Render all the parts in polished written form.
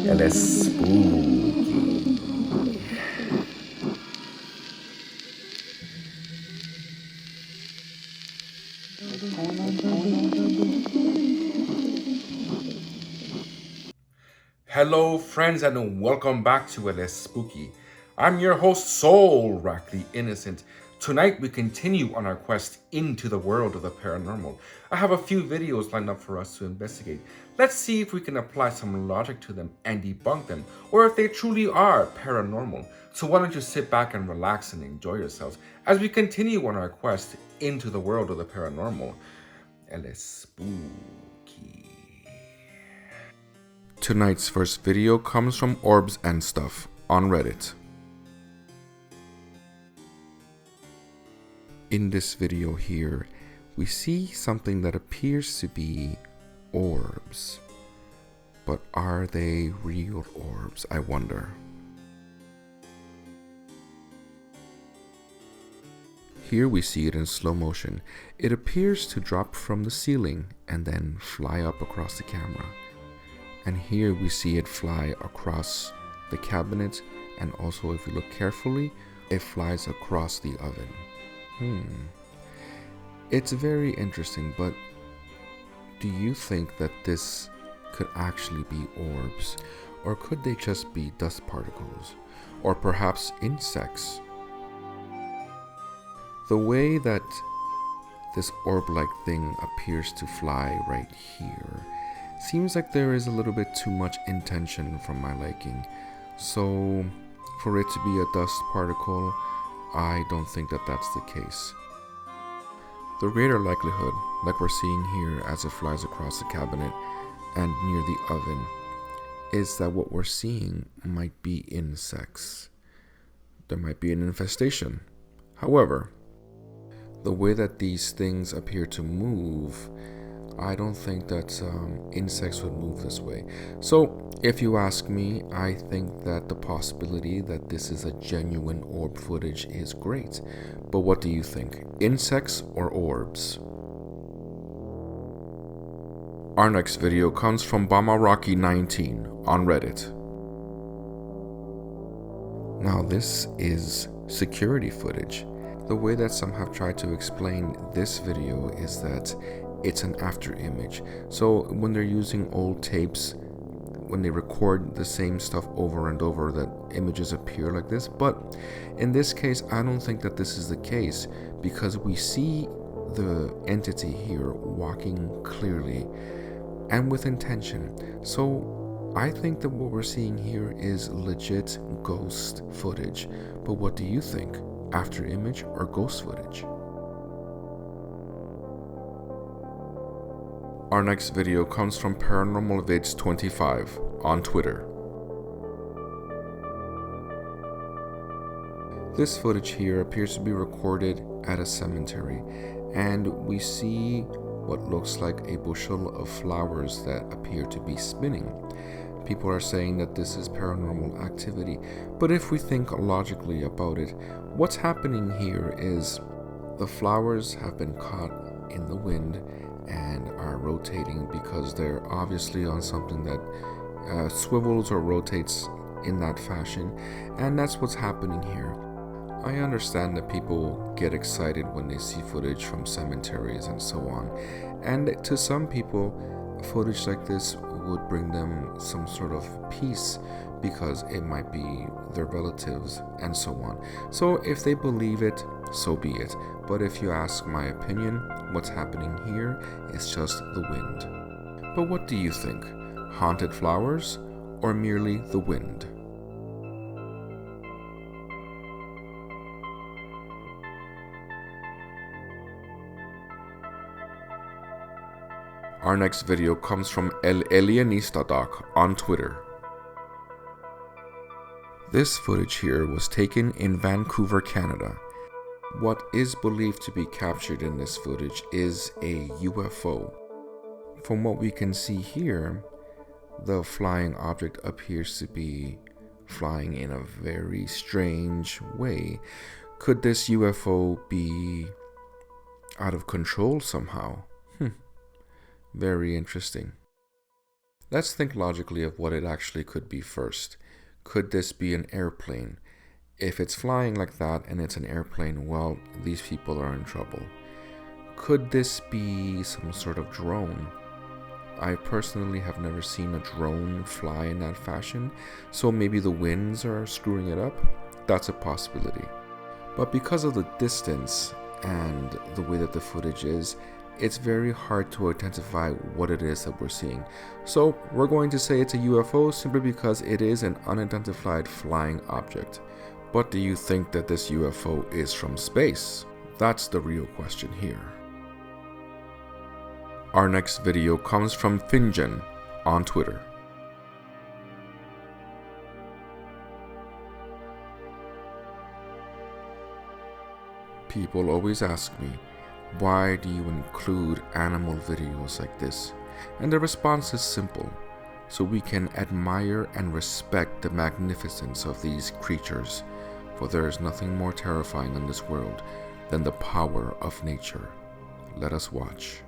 Él es spooky. Hello, friends, and welcome back to It is Spooky. I'm your host, Soul Rack the Innocent. Tonight, we continue on our quest into the world of the paranormal. I have a few videos lined up for us to investigate. Let's see if we can apply some logic to them and debunk them, or if they truly are paranormal. So, why don't you sit back and relax and enjoy yourselves as we continue on our quest into the world of the paranormal. It is spooky. Tonight's first video comes from Orbs and Stuff on Reddit. In this video here, we see something that appears to be orbs. But are they real orbs, I wonder? Here we see it in slow motion. It appears to drop from the ceiling and then fly up across the camera. And here we see it fly across the cabinet, and also if you look carefully, it flies across the oven. It's very interesting, but do you think that this could actually be orbs? Or could they just be dust particles? Or perhaps insects? The way that this orb-like thing appears to fly right here seems like there is a little bit too much intention from my liking. So for it to be a dust particle, I don't think that that's the case. The greater likelihood, like we're seeing here as it flies across the cabinet and near the oven, is that what we're seeing might be insects. There might be an infestation. However, the way that these things appear to move, I don't think that insects would move this way. So, if you ask me, I think that the possibility that this is a genuine orb footage is great. But what do you think? Insects or orbs? Our next video comes from Bamaraki19 on Reddit. Now this is security footage. The way that some have tried to explain this video is that it's an after image. So when they're using old tapes, when they record the same stuff over and over, that images appear like this. But in this case, I don't think that this is the case, because we see the entity here walking clearly and with intention. So I think that what we're seeing here is legit ghost footage. But what do you think? After image or ghost footage? Our next video comes from Paranormal Vids 25 on Twitter. This footage here appears to be recorded at a cemetery, and we see what looks like a bushel of flowers that appear to be spinning. People are saying that this is paranormal activity, but if we think logically about it, what's happening here is the flowers have been caught in the wind and are rotating because they're obviously on something that swivels or rotates in that fashion, and that's what's happening here. I understand that people get excited when they see footage from cemeteries and so on, and to some people, footage like this would bring them some sort of peace because it might be their relatives and so on. So if they believe it, so be it. But if you ask my opinion, what's happening here is just the wind. But what do you think? Haunted flowers or merely the wind? Our next video comes from El Alienista Doc on Twitter. This footage here was taken in Vancouver, Canada. What is believed to be captured in this footage is a UFO. From what we can see here, the flying object appears to be flying in a very strange way. Could this UFO be out of control somehow? Very interesting. Let's think logically of what it actually could be first. Could this be an airplane? If it's flying like that and it's an airplane, well, these people are in trouble. Could this be some sort of drone? I personally have never seen a drone fly in that fashion, so maybe the winds are screwing it up. That's a possibility. But because of the distance and the way that the footage is, it's very hard to identify what it is that we're seeing. So we're going to say it's a UFO simply because it is an unidentified flying object. But do you think that this UFO is from space? That's the real question here. Our next video comes from Finjan on Twitter. People always ask me, why do you include animal videos like this? And the response is simple, so we can admire and respect the magnificence of these creatures, for there is nothing more terrifying in this world than the power of nature. Let us watch.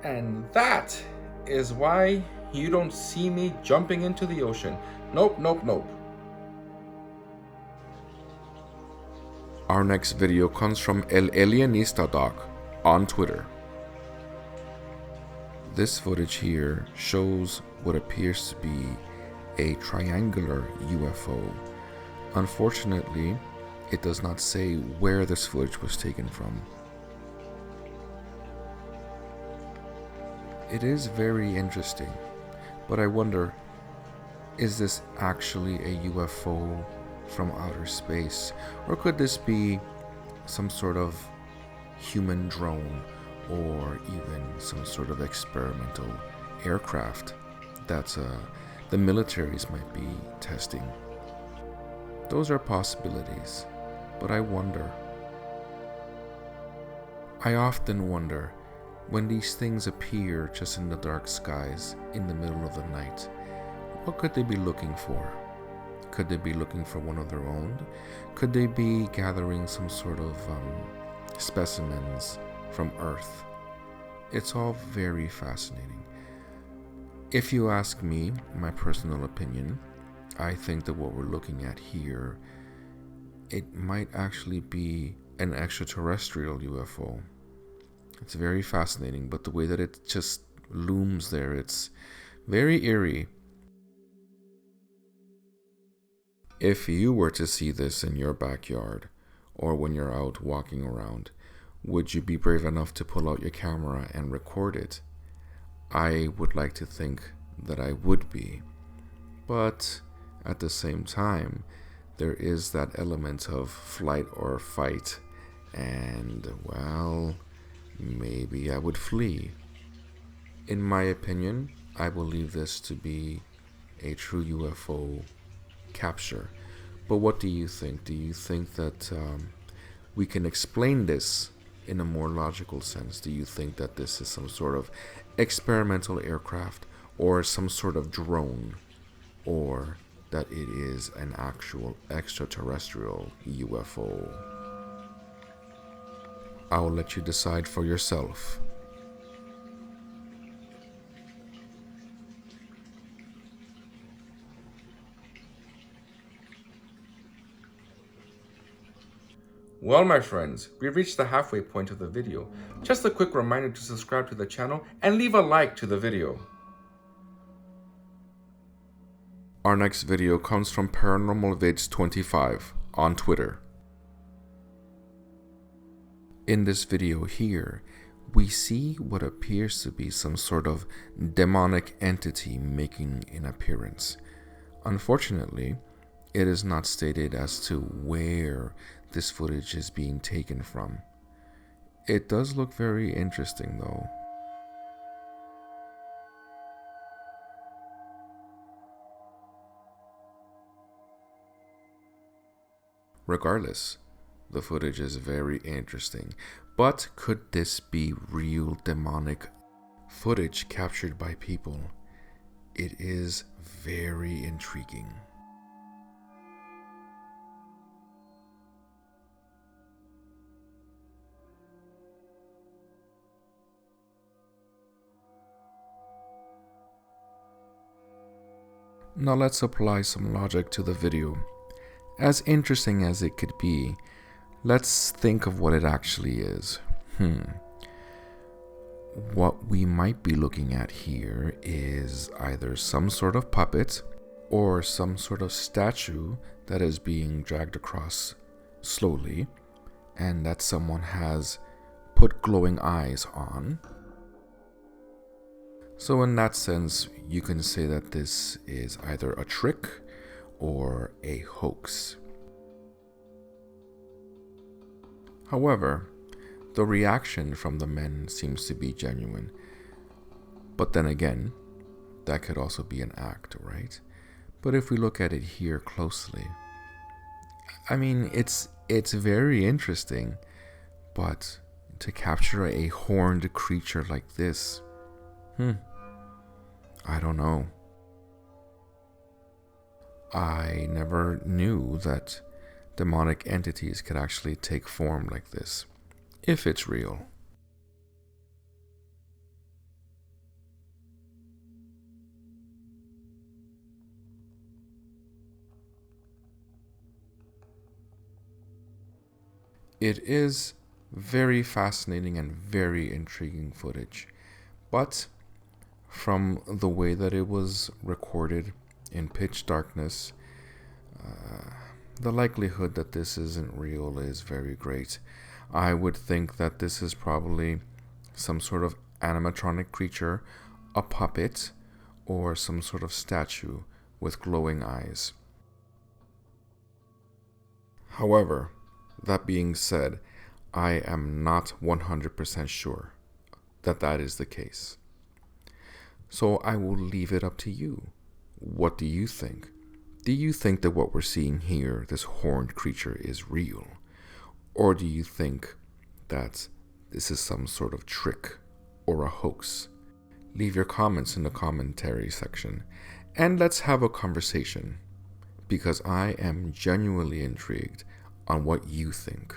And that is why you don't see me jumping into the ocean. Nope, nope, nope. Our next video comes from El Alienista Doc on Twitter. This footage here shows what appears to be a triangular UFO. Unfortunately, it does not say where this footage was taken from. It is very interesting, but I wonder, is this actually a UFO from outer space? Or could this be some sort of human drone or even some sort of experimental aircraft that the militaries might be testing? Those are possibilities, but I wonder. I often wonder, when these things appear just in the dark skies in the middle of the night, what could they be looking for? Could they be looking for one of their own? Could they be gathering some sort of specimens from Earth? It's all very fascinating. If you ask me, my personal opinion, I think that what we're looking at here, it might actually be an extraterrestrial UFO. It's very fascinating, but the way that it just looms there, it's very eerie. If you were to see this in your backyard, or when you're out walking around, would you be brave enough to pull out your camera and record it? I would like to think that I would be. But at the same time, there is that element of flight or fight, and well, maybe I would flee. In my opinion, I believe this to be a true UFO capture. But what do you think? Do you think that we can explain this in a more logical sense? Do you think that this is some sort of experimental aircraft or some sort of drone, or that it is an actual extraterrestrial UFO? I'll let you decide for yourself. Well, my friends, we've reached the halfway point of the video. Just a quick reminder to subscribe to the channel and leave a like to the video. Our next video comes from Paranormal Vids 25 on Twitter. In this video here, we see what appears to be some sort of demonic entity making an appearance. Unfortunately, it is not stated as to where this footage is being taken from. It does look very interesting though. Regardless, the footage is very interesting. But could this be real demonic footage captured by people? It is very intriguing. Now let's apply some logic to the video. As interesting as it could be, let's think of what it actually is. What we might be looking at here is either some sort of puppet or some sort of statue that is being dragged across slowly and that someone has put glowing eyes on. So in that sense, you can say that this is either a trick or a hoax. However, the reaction from the men seems to be genuine. But then again, that could also be an act, right? But if we look at it here closely, I mean, it's very interesting, but to capture a horned creature like this, I don't know. I never knew that demonic entities could actually take form like this, if it's real. It is very fascinating and very intriguing footage, but from the way that it was recorded in pitch darkness, the likelihood that this isn't real is very great. I would think that this is probably some sort of animatronic creature, a puppet, or some sort of statue with glowing eyes. However, that being said, I am not 100% sure that that is the case. So I will leave it up to you. What do you think? Do you think that what we're seeing here, this horned creature, is real? Or do you think that this is some sort of trick or a hoax? Leave your comments in the commentary section and let's have a conversation, because I am genuinely intrigued on what you think.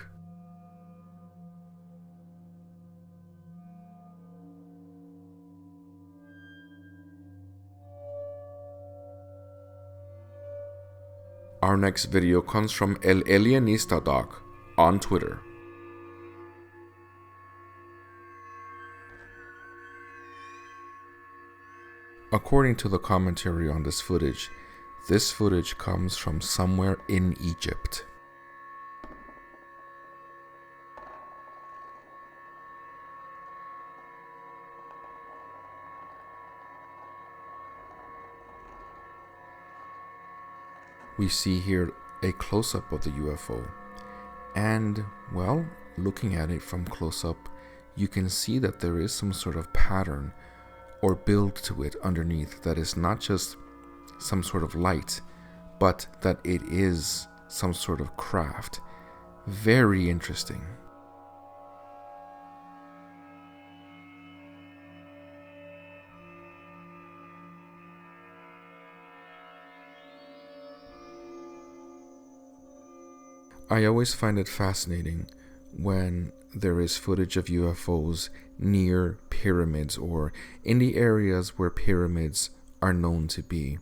Our next video comes from El Alienista Doc on Twitter. According to the commentary on this footage comes from somewhere in Egypt. We see here a close-up of the UFO, and, well, looking at it from close-up, you can see that there is some sort of pattern or build to it underneath that is not just some sort of light, but that it is some sort of craft. Very interesting. I always find it fascinating when there is footage of UFOs near pyramids or in the areas where pyramids are known to be.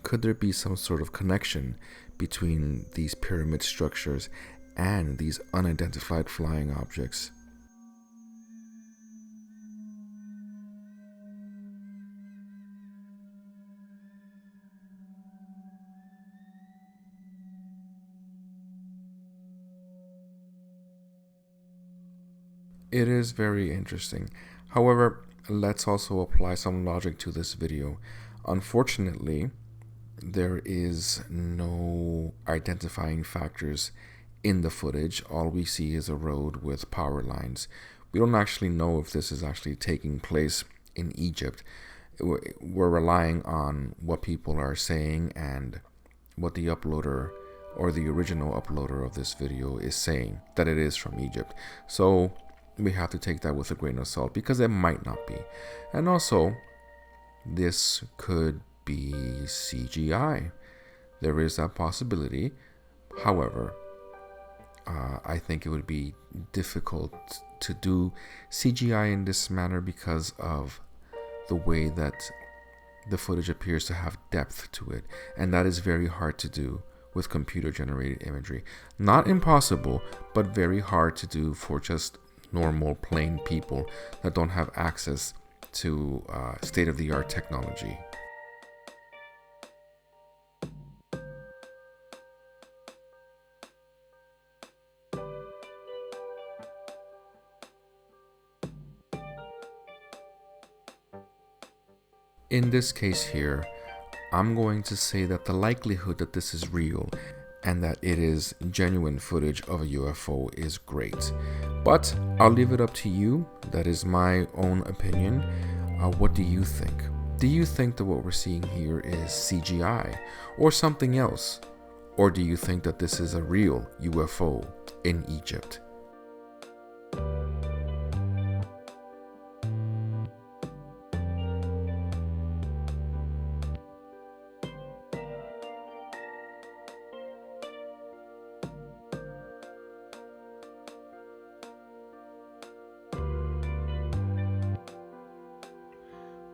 Could there be some sort of connection between these pyramid structures and these unidentified flying objects? It is very interesting. However, let's also apply some logic to this video. Unfortunately, there is no identifying factors in the footage. All we see is a road with power lines. We don't actually know if this is actually taking place in Egypt. We're relying on what people are saying and what the uploader or the original uploader of this video is saying, that it is from Egypt. So we have to take that with a grain of salt because it might not be. And also, this could be CGI. There is that possibility. However, I think it would be difficult to do CGI in this manner because of the way that the footage appears to have depth to it, and that is very hard to do with computer generated imagery. Not impossible, but very hard to do for just normal plain people that don't have access to state-of-the-art technology. In this case here, I'm going to say that the likelihood that this is real and that it is genuine footage of a UFO is great. But I'll leave it up to you. That is my own opinion. What do you think? Do you think that what we're seeing here is CGI or something else? Or do you think that this is a real UFO in Egypt?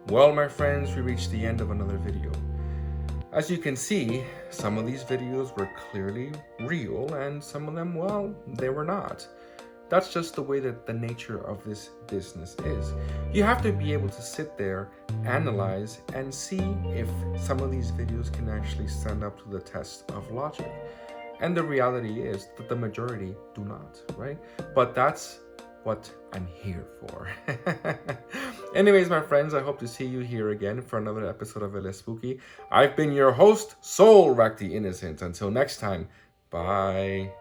Well, my friends, we reached the end of another video. As you can see, some of these videos were clearly real and some of them, well, they were not. That's just the way that the nature of this business is. You have to be able to sit there, analyze, and see if some of these videos can actually stand up to the test of logic. And the reality is that the majority do not, right? But that's what I'm here for. Anyways, my friends, I hope to see you here again for another episode of LS Spooky. I've been your host, Soul Rack the Innocent. Until next time, bye.